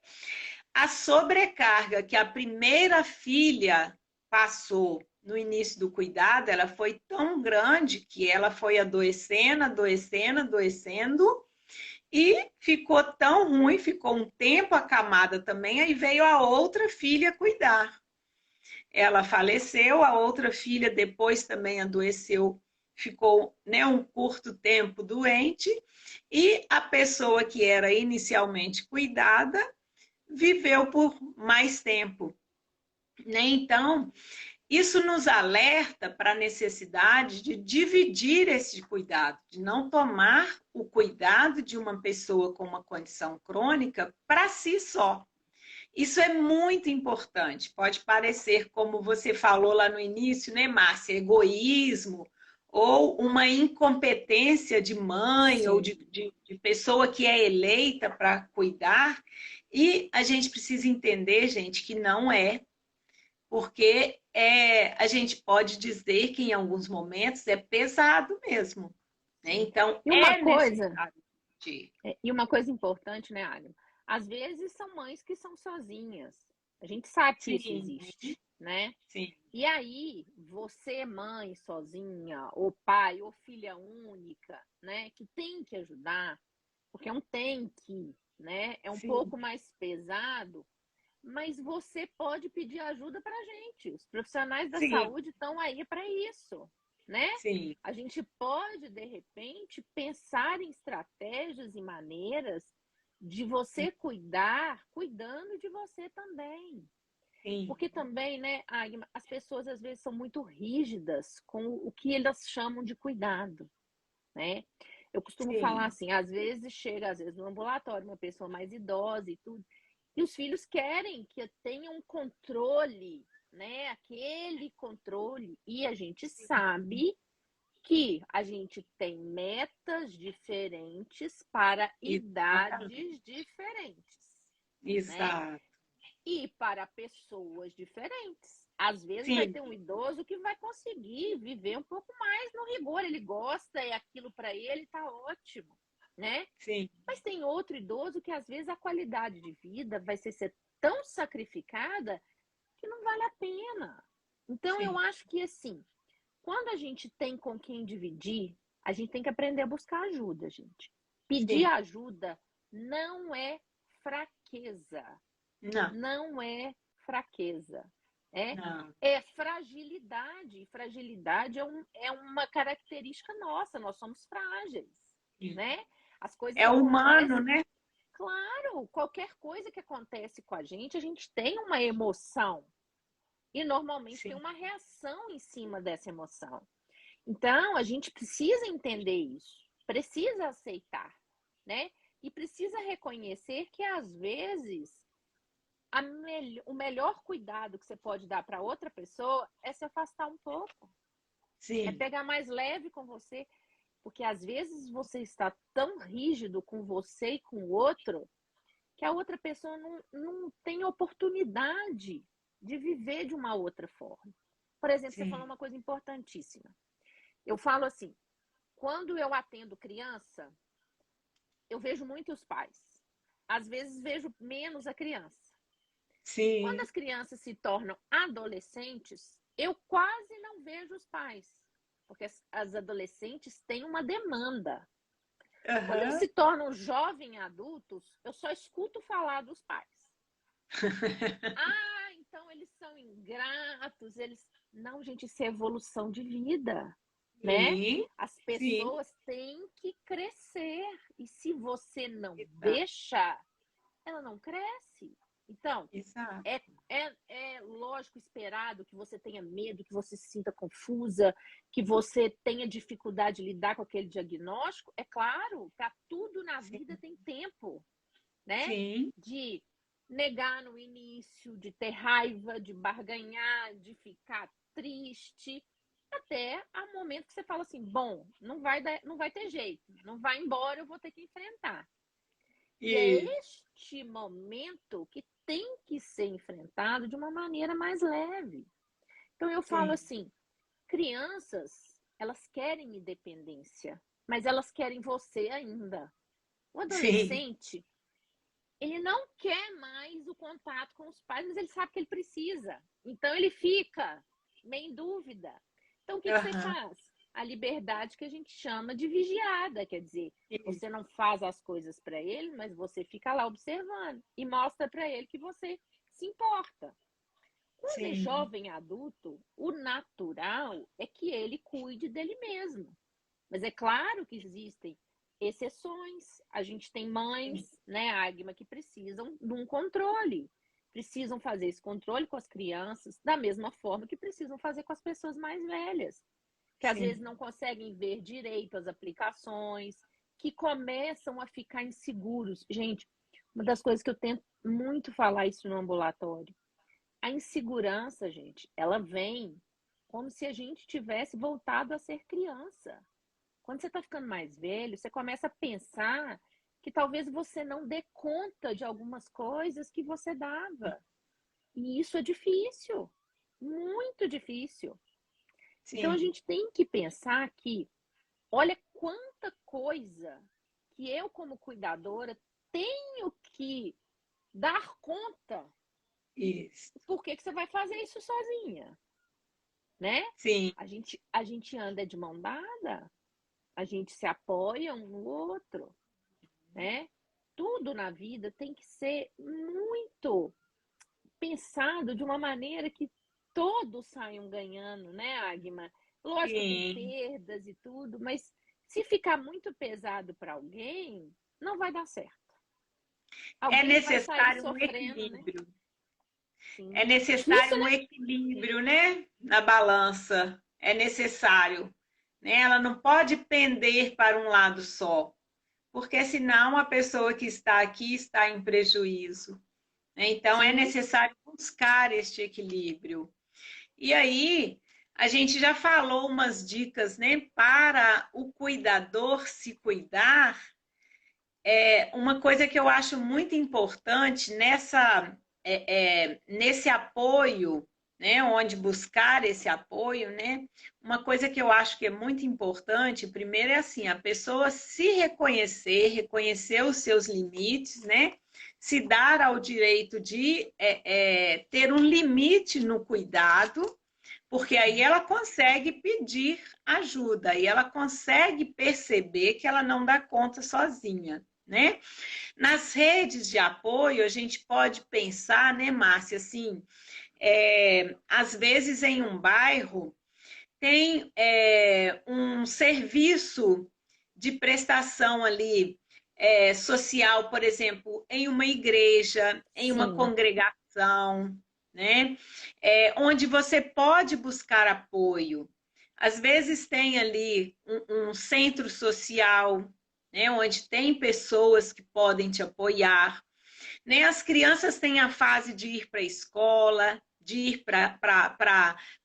a sobrecarga que a primeira filha passou no início do cuidado, ela foi tão grande que ela foi adoecendo, adoecendo, adoecendo, e ficou tão ruim, ficou um tempo acamada também, aí veio a outra filha cuidar. Ela faleceu, a outra filha depois também adoeceu, ficou, né, um curto tempo doente, e a pessoa que era inicialmente cuidada viveu por mais tempo, né? Então, isso nos alerta para a necessidade de dividir esse cuidado, de não tomar o cuidado de uma pessoa com uma condição crônica para si só. Isso é muito importante. Pode parecer, como você falou lá no início, né, Márcia, egoísmo ou uma incompetência de mãe ou Sim. de pessoa que é eleita para cuidar. E a gente precisa entender, gente, que não é, porque a gente pode dizer que em alguns momentos é pesado mesmo, né? Sim. Então, E uma é coisa, necessário de... e uma coisa importante, né, Agatha? Às vezes são mães que são sozinhas. A gente sabe que isso Sim, existe, né? sim, E aí, você, mãe sozinha, ou pai, ou filha única, né, que tem que ajudar, porque é um tem que, né? É um sim, pouco mais pesado, mas você pode pedir ajuda para a gente. Os profissionais da sim, saúde estão aí para isso, né? sim. A gente pode, de repente, pensar em estratégias e maneiras de você cuidar, cuidando de você também. Sim, Porque também, né, Agma, as pessoas às vezes são muito rígidas com o que elas chamam de cuidado, né? Eu costumo falar sim, assim, às vezes chega, às vezes no ambulatório, uma pessoa mais idosa e tudo, e os filhos querem que tenha um controle, né? Aquele controle. E a gente sabe que a gente tem metas diferentes para exatamente. idades diferentes, né? Exato. E para pessoas diferentes. Às vezes vai Sim, ter um idoso que vai conseguir viver um pouco mais no rigor, ele gosta, é aquilo para ele, tá ótimo, né? sim, Mas tem outro idoso que às vezes a qualidade de vida vai ser tão sacrificada que não vale a pena. Então eu sim, acho que assim, quando a gente tem com quem dividir, a gente tem que aprender a buscar ajuda, gente. Pedir sim. ajuda não é fraqueza, Não, não é fraqueza, é, não. é fragilidade. Fragilidade é uma característica nossa, nós somos frágeis, né? As coisas É humano, acontecem, né? claro, qualquer coisa que acontece com a gente tem uma emoção e normalmente tem Sim, uma reação em cima dessa emoção. Então, a gente precisa entender isso, precisa aceitar, né? E precisa reconhecer que às vezes o melhor cuidado que você pode dar para outra pessoa é se afastar um pouco, é sim, pegar mais leve com você, porque às vezes você está tão rígido com você e com o outro que a outra pessoa não tem oportunidade de viver de uma outra forma. Por exemplo, você falou sim. uma coisa importantíssima. Eu falo assim, quando eu atendo criança, eu vejo muitos pais. Às vezes vejo menos a criança. Quando Sim. as crianças se tornam adolescentes, eu quase não vejo os pais, porque as adolescentes têm uma demanda. Quando eles Aham. se tornam jovens adultos, eu só escuto falar dos pais. Ah, então eles são ingratos, eles. Não, gente, isso é evolução de vida. né? Sim, As sim, pessoas têm que crescer. E se você não exato, deixa, ela não cresce. Então, exato. é lógico, esperado que você tenha medo, que você se sinta confusa, que você tenha dificuldade de lidar com aquele diagnóstico. É claro, para tudo na vida Sim, tem tempo, né? sim, De negar no início, de ter raiva, de barganhar, de ficar triste, até o momento que você fala assim, bom, não vai ter jeito, não vai embora, eu vou ter que enfrentar. E é isso, este momento que tem que ser enfrentado de uma maneira mais leve. Então eu falo sim, assim, crianças, elas querem independência, mas elas querem você ainda. O sim, adolescente, ele não quer mais o contato com os pais, mas ele sabe que ele precisa. Então ele fica meio em dúvida. Então o que você aham, faz? A liberdade que a gente chama de vigiada, quer dizer, você isso, não faz as coisas para ele, mas você fica lá observando e mostra para ele que você se importa. Quando é sim, jovem adulto, o natural é que ele cuide dele mesmo. Mas é claro que existem exceções. A gente tem sim, mães, né, Agma, que precisam de um controle. Precisam fazer esse controle com as crianças da mesma forma que precisam fazer com as pessoas mais velhas, que às vezes sim, não conseguem ver direito as aplicações, que começam a ficar inseguros. Gente, uma das coisas que eu tento muito falar isso no ambulatório, a insegurança, gente, ela vem como se a gente tivesse voltado a ser criança. Quando você está ficando mais velho, você começa a pensar que talvez você não dê conta de algumas coisas que você dava. E isso é difícil, muito difícil. Então a sim, gente tem que pensar que, olha quanta coisa que eu, como cuidadora, tenho que dar conta. isso, Por que que você vai fazer isso sozinha, né? sim, A gente anda de mão dada, a gente se apoia um no outro, né? Tudo na vida tem que ser muito pensado de uma maneira que todos saiam ganhando, né, Agma? Lógico, tem sim. perdas e tudo, mas se ficar muito pesado para alguém, não vai dar certo. É Alguém vai sair necessário um sofrendo, né? equilíbrio. É Sim. necessário Difícil, um né? equilíbrio, Sim. né? Na balança. É necessário, né? Ela não pode pender para um lado só, porque senão a pessoa que está aqui está em prejuízo, né? Então é Sim. necessário buscar este equilíbrio. E aí, a gente já falou umas dicas, né, para o cuidador se cuidar. Uma coisa que eu acho muito importante nesse apoio, né, onde buscar esse apoio, né, uma coisa que eu acho que é muito importante, primeiro é assim, a pessoa se reconhecer, reconhecer os seus limites, né, se dar ao direito de ter um limite no cuidado, porque aí ela consegue pedir ajuda e ela consegue perceber que ela não dá conta sozinha, né? Nas redes de apoio, a gente pode pensar, né, Márcia, assim, às vezes em um bairro tem um serviço de prestação ali social, por exemplo, em uma igreja, em uma Sim. congregação, né? Onde você pode buscar apoio. Às vezes tem ali um centro social, né, onde tem pessoas que podem te apoiar. Né? As crianças têm a fase de ir para a escola, de ir para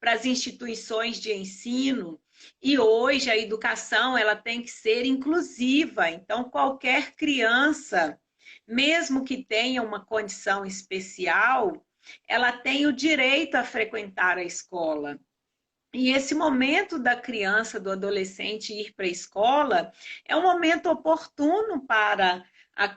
as instituições de ensino, e hoje a educação ela tem que ser inclusiva, então qualquer criança, mesmo que tenha uma condição especial, ela tem o direito a frequentar a escola. E esse momento da criança, do adolescente ir para a escola é um momento oportuno para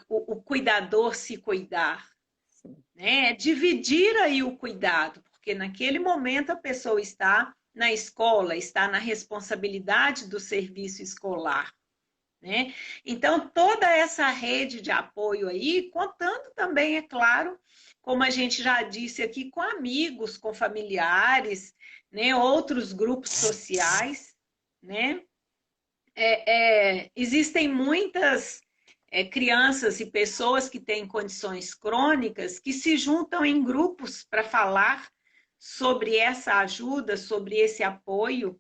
o cuidador se cuidar, Sim. né? Dividir aí o cuidado, porque naquele momento a pessoa está na escola, está na responsabilidade do serviço escolar. Né? Então, toda essa rede de apoio aí, contando também, é claro, como a gente já disse aqui, com amigos, com familiares, né? Outros grupos sociais, né? Existem muitas crianças e pessoas que têm condições crônicas que se juntam em grupos para falar sobre essa ajuda, sobre esse apoio.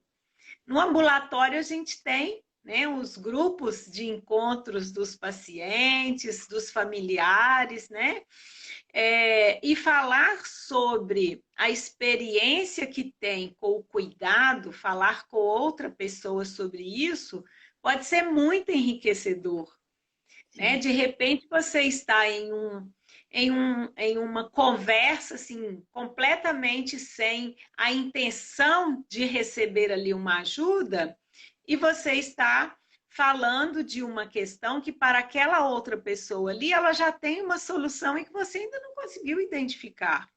No ambulatório, a gente tem, né, os grupos de encontros dos pacientes, dos familiares, né? E falar sobre a experiência que tem com o cuidado, falar com outra pessoa sobre isso, pode ser muito enriquecedor. Né? De repente, você está em uma conversa assim, completamente sem a intenção de receber ali uma ajuda, e você está falando de uma questão que para aquela outra pessoa ali, ela já tem uma solução e que você ainda não conseguiu identificar.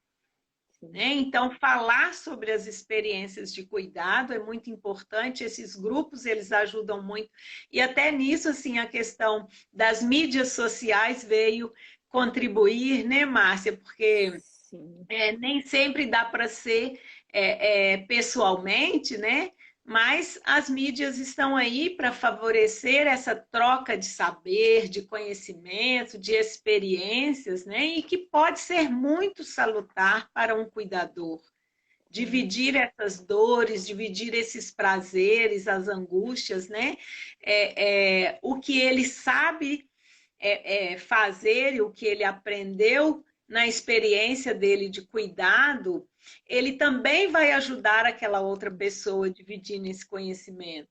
Né? Então, falar sobre as experiências de cuidado é muito importante, esses grupos, eles ajudam muito, e até nisso, assim, a questão das mídias sociais veio contribuir, né, Márcia? Porque nem sempre dá para ser pessoalmente, né? Mas as mídias estão aí para favorecer essa troca de saber, de conhecimento, de experiências, né? E que pode ser muito salutar para um cuidador. Dividir essas dores, dividir esses prazeres, as angústias, né? O que ele sabe fazer e o que ele aprendeu na experiência dele de cuidado, ele também vai ajudar aquela outra pessoa a dividir nesse conhecimento.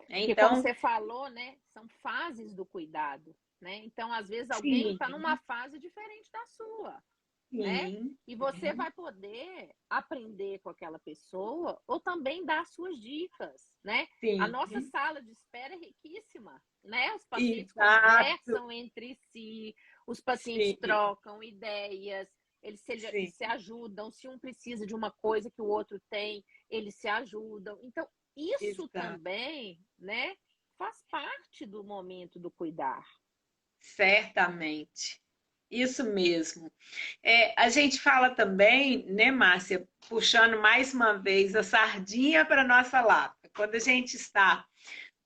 Porque como você falou, né, são fases do cuidado, né? Então, às vezes, alguém está numa fase diferente da sua, né? E você vai poder aprender com aquela pessoa ou também dar suas dicas, né? A nossa sala de espera é riquíssima, né? Os pacientes conversam entre si, os pacientes trocam ideias, eles se ajudam, se um precisa de uma coisa que o outro tem, eles se ajudam. Então, isso também, né, faz parte do momento do cuidar. Certamente. Isso mesmo. A gente fala também, né, Márcia, puxando mais uma vez a sardinha para a nossa lata. Quando a gente está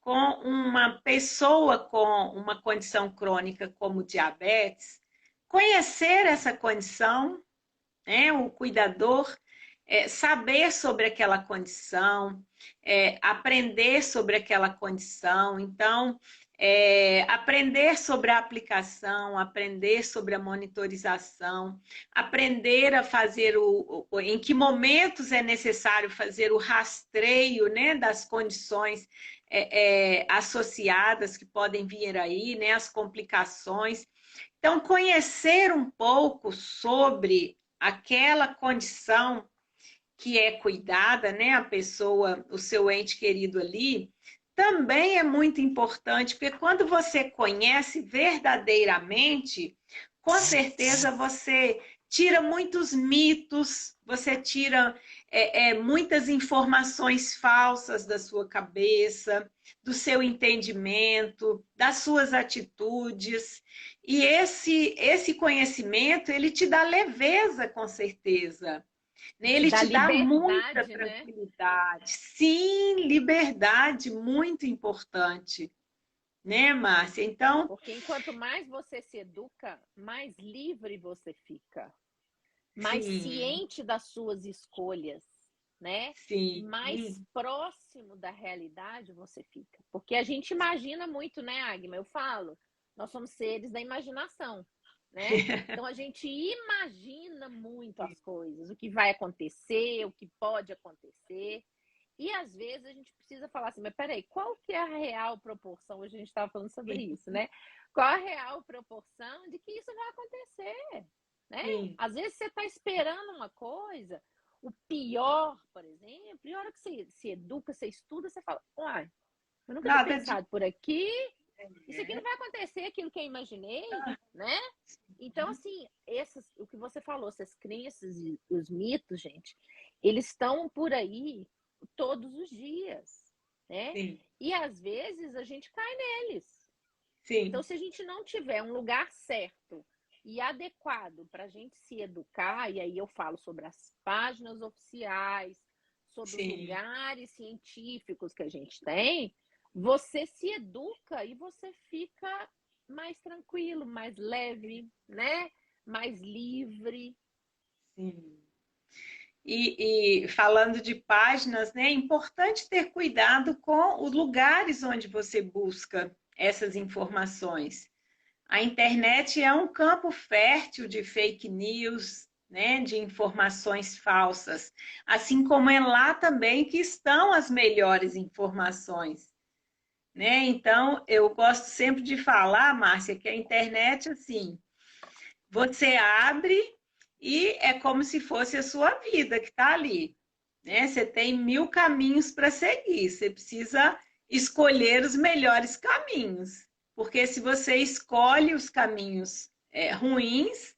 com uma pessoa com uma condição crônica como diabetes, conhecer essa condição, né, o cuidador, saber sobre aquela condição, aprender sobre aquela condição. Então, aprender sobre a aplicação, aprender sobre a monitorização, aprender a fazer em que momentos é necessário fazer o rastreio, né, das condições associadas que podem vir aí, né, as complicações. Então, conhecer um pouco sobre aquela condição que é cuidada, né, a pessoa, o seu ente querido ali, também é muito importante, porque quando você conhece verdadeiramente, com certeza você tira muitos mitos, você tira muitas informações falsas da sua cabeça, do seu entendimento, das suas atitudes. E esse conhecimento, ele te dá leveza, com certeza. Ele te dá muita tranquilidade. Né? Sim, liberdade, muito importante. Né, Márcia? Então. Porque enquanto mais você se educa, mais livre você fica. Mais ciente das suas escolhas, né? Mais próximo da realidade você fica. Porque a gente imagina muito, né, Agma? Eu falo, nós somos seres da imaginação. Né? Então a gente imagina muito as coisas, o que vai acontecer, o que pode acontecer. E às vezes a gente precisa falar assim, mas peraí, qual que é a real proporção? Hoje a gente estava falando sobre isso, né? Qual a real proporção de que isso vai acontecer? Né? Às vezes você está esperando uma coisa, o pior, por exemplo, e a hora que você se educa, você estuda, você fala, uai, eu nunca tinha pensado por aqui, isso aqui não vai acontecer aquilo que eu imaginei, né? Então, assim, o que você falou, essas crenças e os mitos, gente, eles estão por aí todos os dias, né? E às vezes a gente cai neles. Então, se a gente não tiver um lugar certo e adequado para a gente se educar, e aí eu falo sobre as páginas oficiais, sobre os sim, lugares científicos que a gente tem, você se educa e você fica mais tranquilo, mais leve, né? Mais livre. sim. E falando de páginas, né, é importante ter cuidado com os lugares onde você busca essas informações. A internet é um campo fértil de fake news, né, de informações falsas, assim como é lá também que estão as melhores informações, né? Então, eu gosto sempre de falar, Márcia, que a internet, assim, você abre e é como se fosse a sua vida que está ali, né? Você tem 1000 caminhos para seguir, você precisa escolher os melhores caminhos, porque se você escolhe os caminhos ruins,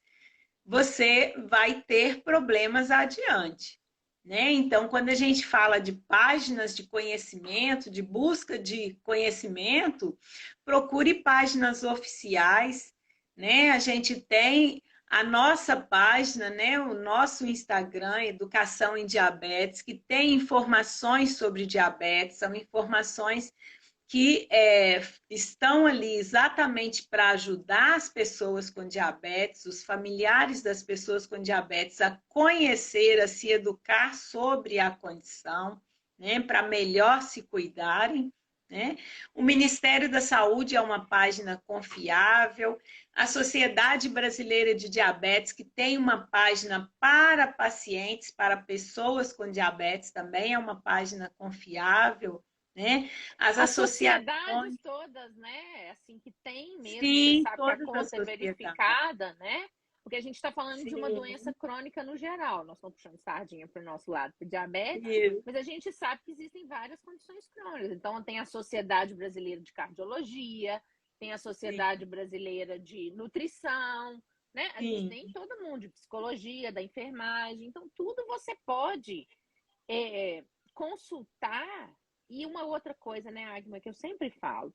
você vai ter problemas adiante, né? Então, quando a gente fala de páginas de conhecimento, de busca de conhecimento, procure páginas oficiais, né? A gente tem a nossa página, né? O nosso Instagram, Educação em Diabetes, que tem informações sobre diabetes, são informações que estão ali exatamente para ajudar as pessoas com diabetes, os familiares das pessoas com diabetes a conhecer, a se educar sobre a condição, né, para melhor se cuidarem. Né? O Ministério da Saúde é uma página confiável, a Sociedade Brasileira de Diabetes, que tem uma página para pacientes, para pessoas com diabetes, também é uma página confiável. Né? As As associações, sociedades todas, né? Assim, que tem mesmo, você sim, sabe que a todas as conta é sociedades. verificada, né? Porque a gente está falando de uma doença Sim, crônica no geral. Nós estamos puxando sardinha para o nosso lado, para diabetes, isso, mas a gente sabe que existem várias condições crônicas. Então, tem a Sociedade Brasileira de Cardiologia, tem a Sociedade sim, Brasileira de Nutrição, né? A gente tem sim, todo mundo de psicologia, da enfermagem. Então, tudo você pode consultar. E uma outra coisa, né, Agma, que eu sempre falo,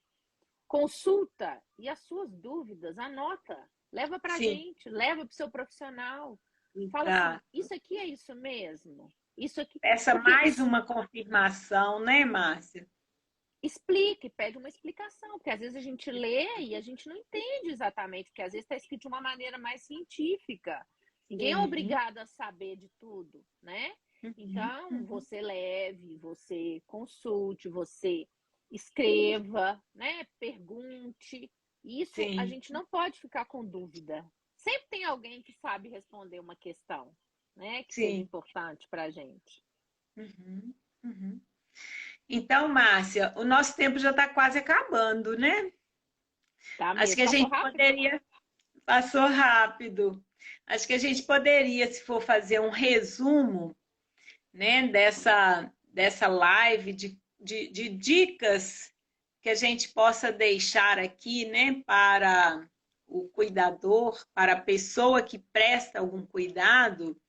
consulta e as suas dúvidas, anota, leva para a sim, gente, leva para o seu profissional. Fala assim, exato. isso aqui é isso mesmo? Isso aqui, Essa porque mais uma confirmação, né, Márcia? explique, pede uma explicação, porque às vezes a gente lê e a gente não entende exatamente, porque às vezes está escrito de uma maneira mais científica. Ninguém é Sim. obrigado a saber de tudo, né? Uhum, Então, uhum. você leve, você consulte, você escreva, né? Pergunte. Isso a Sim. gente não pode ficar com dúvida. Sempre tem alguém que sabe responder uma questão, né? Que seja Sim. importante para a gente. Uhum, uhum. Então, Márcia, o nosso tempo já está quase acabando, né? Tá Acho mesmo? que a Passou gente rápido? poderia. Passou rápido. Acho que a gente poderia, se for fazer um resumo, né, dessa live de dicas que a gente possa deixar aqui, né, para o cuidador, para a pessoa que presta algum cuidado,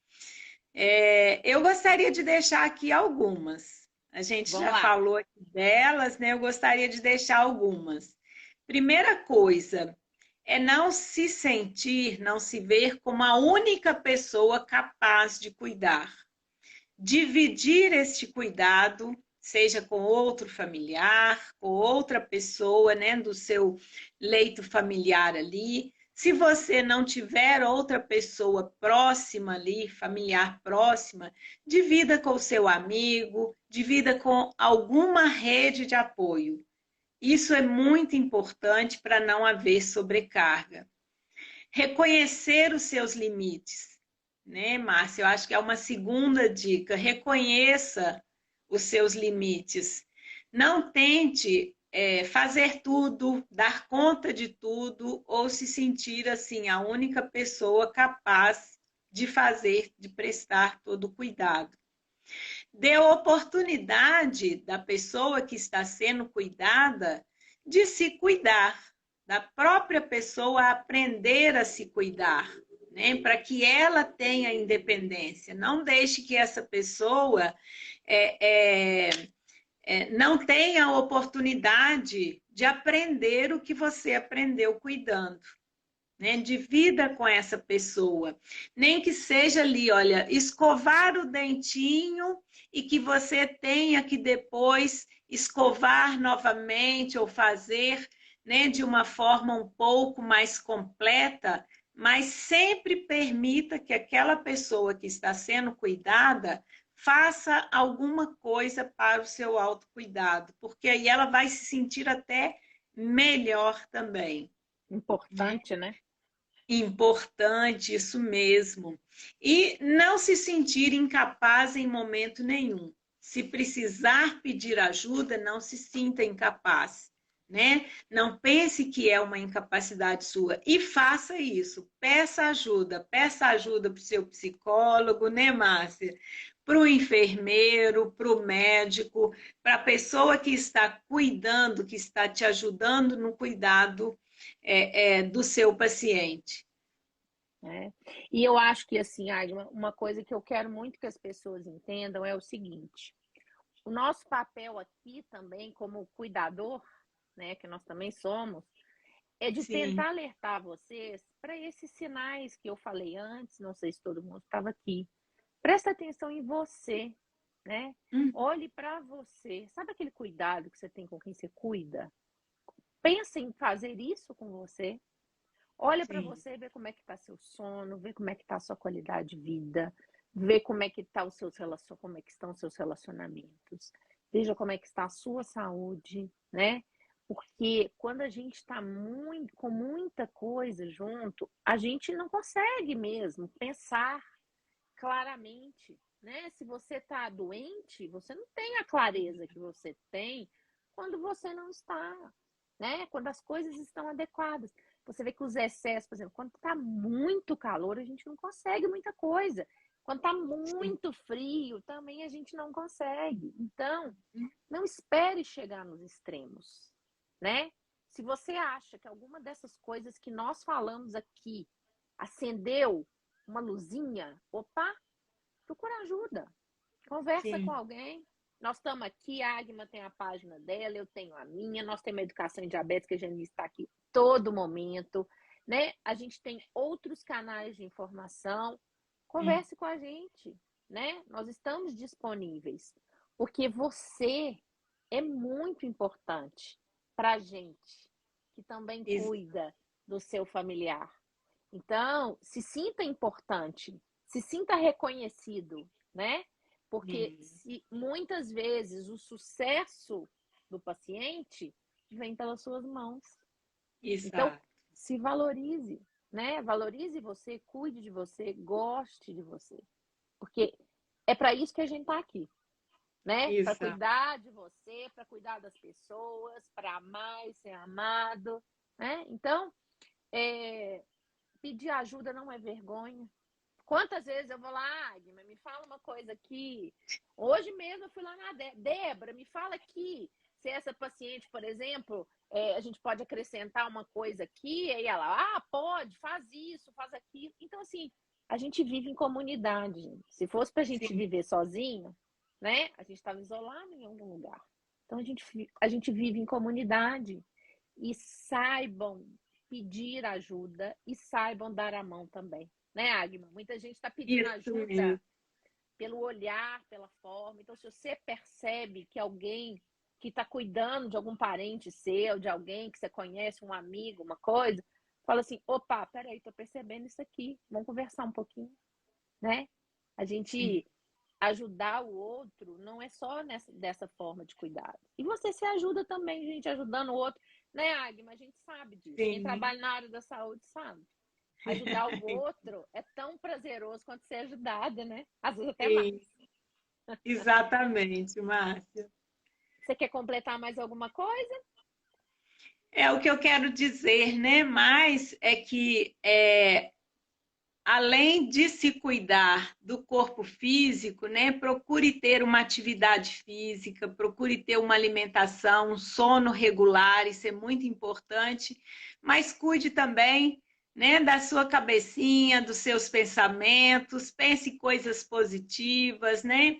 eu gostaria de deixar aqui algumas. A gente Vamos já lá. falou aqui delas, né? Eu gostaria de deixar algumas. Primeira coisa é não se sentir, não se ver como a única pessoa capaz de cuidar. Dividir este cuidado, seja com outro familiar, com outra pessoa, né, do seu leito familiar ali. Se você não tiver outra pessoa próxima ali, familiar próxima, divida com o seu amigo, divida com alguma rede de apoio. Isso é muito importante para não haver sobrecarga. Reconhecer os seus limites, né, Márcia? Eu acho que é uma segunda dica. Reconheça os seus limites. Não tente fazer tudo, dar conta de tudo, ou se sentir assim, a única pessoa capaz de fazer, de prestar todo o cuidado. Dê oportunidade da pessoa que está sendo cuidada de se cuidar, da própria pessoa aprender a se cuidar, né? Para que ela tenha independência. Não deixe que essa pessoa não tenha a oportunidade de aprender o que você aprendeu cuidando. né? Divida com essa pessoa. Nem que seja ali, olha, escovar o dentinho e que você tenha que depois escovar novamente ou fazer, né, de uma forma um pouco mais completa, mas sempre permita que aquela pessoa que está sendo cuidada faça alguma coisa para o seu autocuidado, porque aí ela vai se sentir até melhor também. Importante, né? Importante, isso mesmo. E não se sentir incapaz em momento nenhum. Se precisar pedir ajuda, não se sinta incapaz, né? Não pense que é uma incapacidade sua e faça isso. Peça ajuda para o seu psicólogo, né, Márcia? Para o enfermeiro, para o médico, para a pessoa que está cuidando, que está te ajudando no cuidado do seu paciente. Né? E eu acho que, assim, Agma, uma coisa que eu quero muito que as pessoas entendam é o seguinte: o nosso papel aqui também, como cuidador, né, que nós também somos, é de Sim. tentar alertar vocês para esses sinais que eu falei antes, não sei se todo mundo estava aqui. Presta atenção em você, né? Olhe para você. Sabe aquele cuidado que você tem com quem você cuida? Pensa em fazer isso com você. Olha para Sim. você, vê como é que está seu sono, vê como é que está a sua qualidade de vida, vê como é que como é que estão os seus relacionamentos, veja como é que está a sua saúde, né? Porque quando a gente está com muita coisa junto, a gente não consegue mesmo pensar claramente, né? Se você está doente, você não tem a clareza que você tem quando você não está, né? Quando as coisas estão adequadas. Você vê que os excessos, por exemplo, quando está muito calor, a gente não consegue muita coisa. Quando está muito frio, também a gente não consegue. Então, não espere chegar nos extremos, né? Se você acha que alguma dessas coisas que nós falamos aqui acendeu uma luzinha, opa, procura ajuda. Conversa com Sim. alguém. Nós estamos aqui, a Agma tem a página dela, eu tenho a minha, nós temos a educação em diabetes, que a Janice está aqui todo momento, né? A gente tem outros canais de informação. Converse com a gente, né? Nós estamos disponíveis, porque você é muito importante para a gente, que também cuida do seu familiar. Então, se sinta importante, se sinta reconhecido, né? Porque muitas vezes o sucesso do paciente vem pelas suas mãos. Então, Exato. se valorize, né? Valorize você, cuide de você, goste de você. Porque é para isso que a gente está aqui, né? Para Exato. cuidar de você, para cuidar das pessoas, para amar e ser amado, né? Então, pedir ajuda não é vergonha. Quantas vezes eu vou lá, Agma, me fala uma coisa aqui. Hoje mesmo eu fui lá na Débora, me fala aqui. Se essa paciente, por exemplo, a gente pode acrescentar uma coisa aqui, aí ela, pode, faz isso, faz aquilo. Então, assim, a gente vive em comunidade, gente. Se fosse para a gente Sim. viver sozinho, né? A gente estava isolado em algum lugar. Então, a gente vive em comunidade. E saibam pedir ajuda e saibam dar a mão também. Né, Agma? Muita gente está pedindo Isso ajuda mesmo. pelo olhar, pela forma. Então, se você percebe que alguém que está cuidando de algum parente seu, de alguém que você conhece, um amigo, uma coisa, fala assim, opa, peraí, estou percebendo isso aqui, vamos conversar um pouquinho, né? A Sim. gente ajudar o outro não é só dessa forma de cuidado. E você se ajuda também, gente, ajudando o outro. Né, Agma? A gente sabe disso. Quem Sim. trabalha na área da saúde sabe. Ajudar o outro é tão prazeroso quanto ser ajudada, né? Às vezes até mais. Sim. Exatamente, Márcia. Você quer completar mais alguma coisa? É o que eu quero dizer, né? Mas é que além de se cuidar do corpo físico, né, procure ter uma atividade física, procure ter uma alimentação, um sono regular, isso é muito importante, mas cuide também né, da sua cabecinha, dos seus pensamentos, pense coisas positivas, né?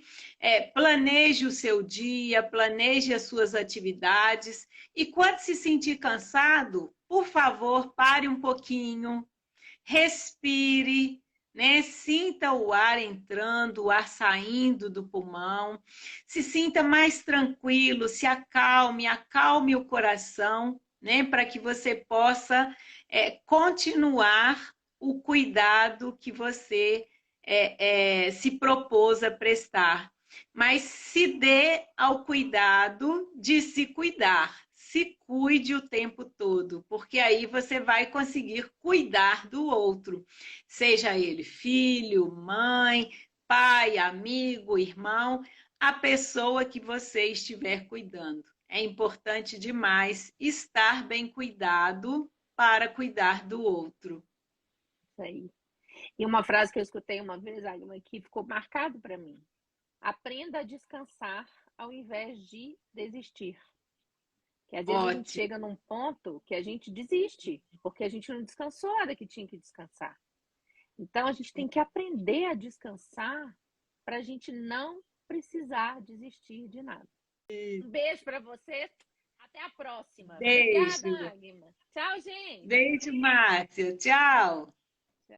Planeje o seu dia, planeje as suas atividades. E quando se sentir cansado, por favor, pare um pouquinho, respire, né? Sinta o ar entrando, o ar saindo do pulmão, se sinta mais tranquilo, se acalme, acalme o coração, né? Para que você possa continuar o cuidado que você se propôs a prestar. Mas se dê ao cuidado de se cuidar. Se cuide o tempo todo, porque aí você vai conseguir cuidar do outro, seja ele filho, mãe, pai, amigo, irmão, a pessoa que você estiver cuidando. É importante demais estar bem cuidado para cuidar do outro. Isso aí. E uma frase que eu escutei uma vez, Agma, que ficou marcado para mim. Aprenda a descansar ao invés de desistir. Que às vezes a gente Ótimo. chega num ponto que a gente desiste, porque a gente não descansou a hora que tinha que descansar. Então a gente tem que aprender a descansar para a gente não precisar desistir de nada. Um beijo para você. Até a próxima. Obrigada, Beijo. Agma. Tchau, gente. Beijo, Márcia. Tchau.